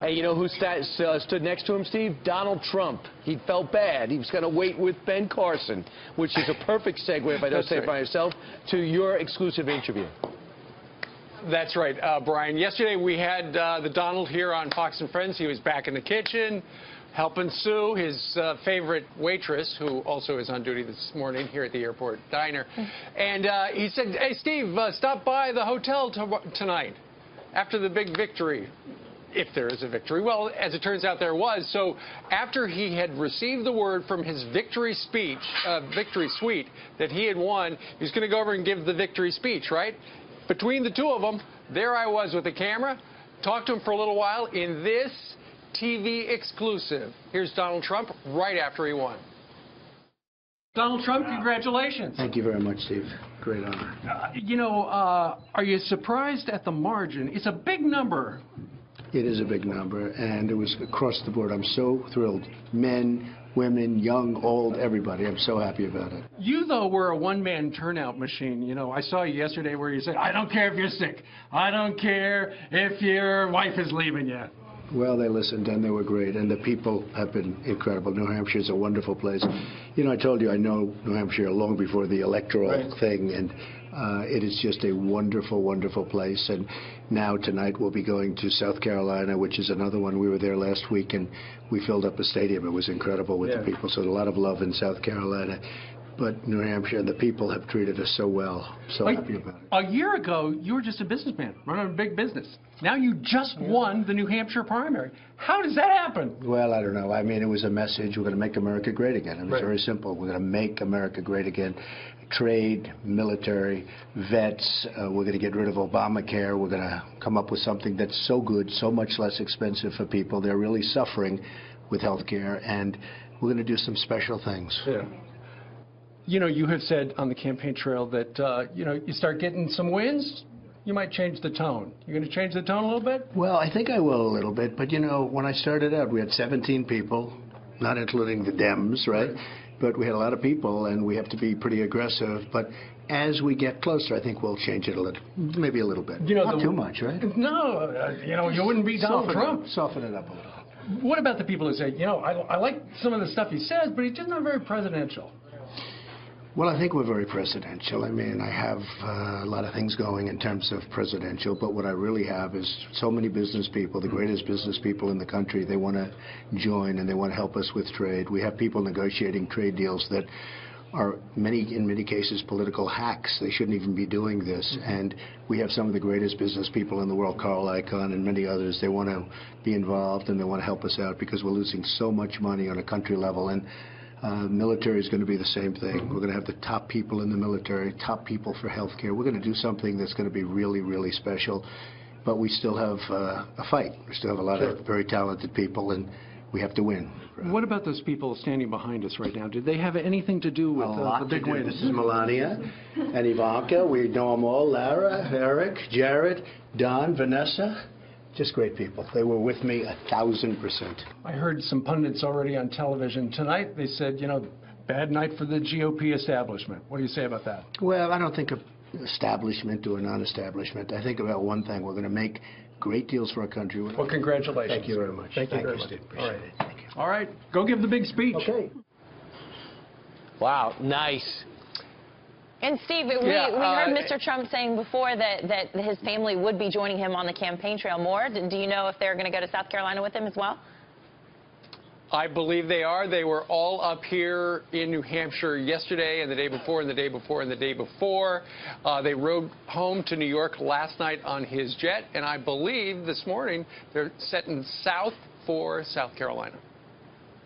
Hey, you know who stood next to him, Steve? Donald Trump. He felt bad. He was going to wait with Ben Carson, which is a perfect segue, if I don't say it by myself, to your exclusive interview. That's right, Brian. Yesterday we had the Donald here on Fox and Friends. He was back in the kitchen helping Sue, his favorite waitress, who also is on duty this morning here at the airport diner. And he said, hey, Steve, stop by the hotel tonight after the big victory. If there is a victory. Well, as it turns out, there was. So after he had received the word from his victory speech, victory suite, that he had won, he was going to go over and give the victory speech, right? Between the two of them, there I was with the camera, talked to him for a little while in this TV exclusive. Here's Donald Trump right after he won. Donald Trump, congratulations. Thank you very much, Steve. Great honor. Are you surprised at the margin? It's a big number. It is a big number, and it was across the board. I'm so thrilled. Men, women, young, old, everybody. I'm so happy about it. You, though, were a one-man turnout machine. You know, I saw you yesterday where you said, I don't care if you're sick. I don't care if your wife is leaving you. Well, they listened, and they were great, and the people have been incredible. New Hampshire is a wonderful place. You know, I told you I know New Hampshire long before the electoral thing, and it is just a wonderful, wonderful place. And now tonight we'll be going to South Carolina, which is another one. We were there last week, and we filled up a stadium. It was incredible with the people, so a lot of love in South Carolina. But New Hampshire and the people have treated us so well. So happy about it. A year ago, you were just a businessman, running a big business. Now you just won the New Hampshire primary. How does that happen? Well, I don't know. I mean, it was a message. We're going to make America great again. It was very simple. We're going to make America great again. Trade, military, vets. We're going to get rid of Obamacare. We're going to come up with something that's so good, so much less expensive for people. They're really suffering with health care, and we're going to do some special things. Yeah. You know, you have said on the campaign trail that, you know, you start getting some wins, you might change the tone. You're going to change the tone a little bit? Well, I think I will a little bit. But, you know, when I started out, we had 17 people, not including the Dems, right? But we had a lot of people, and we have to be pretty aggressive. But as we get closer, I think we'll change it a little, maybe a little bit. You know, not too much, right? No, you know, you wouldn't be Donald Trump. Soften it up a little. What about the people who say, you know, I like some of the stuff he says, but he's just not very presidential? Well, I think we're very presidential. I mean, I have a lot of things going in terms of presidential, but what I really have is so many business people, the greatest business people in the country. They want to join and they want to help us with trade. We have people negotiating trade deals that are in many cases political hacks. They shouldn't even be doing this. And we have some of the greatest business people in the world, Carl Icahn and many others. They want to be involved and they want to help us out because we're losing so much money on a country level. And military is going to be the same thing. We're going to have the top people in the military, top people for health care. We're going to do something that's going to be really, really special. But we still have a fight. We still have a lot of very talented people, and we have to win. What about those people standing behind us right now? Did they have anything to do with the big win? This is Melania and Ivanka. We know them all. Lara, Eric, Jared, Don, Vanessa. Just great people. They were with me 1,000%. I heard some pundits already on television tonight. They said, you know, bad night for the GOP establishment. What do you say about that? Well, I don't think of establishment or non-establishment. I think about one thing. We're going to make great deals for our country. Well, congratulations. Thank you very much. Thank you very much. Steve. Appreciate it. Thank you. All right. Go give the big speech. Okay. Wow, nice. And Steve, we heard Mr. Trump saying before that his family would be joining him on the campaign trail more. Do you know if they're going to go to South Carolina with him as well? I believe they are. They were all up here in New Hampshire yesterday and the day before and the day before and the day before. They rode home to New York last night on his jet, and I believe this morning they're setting south for South Carolina.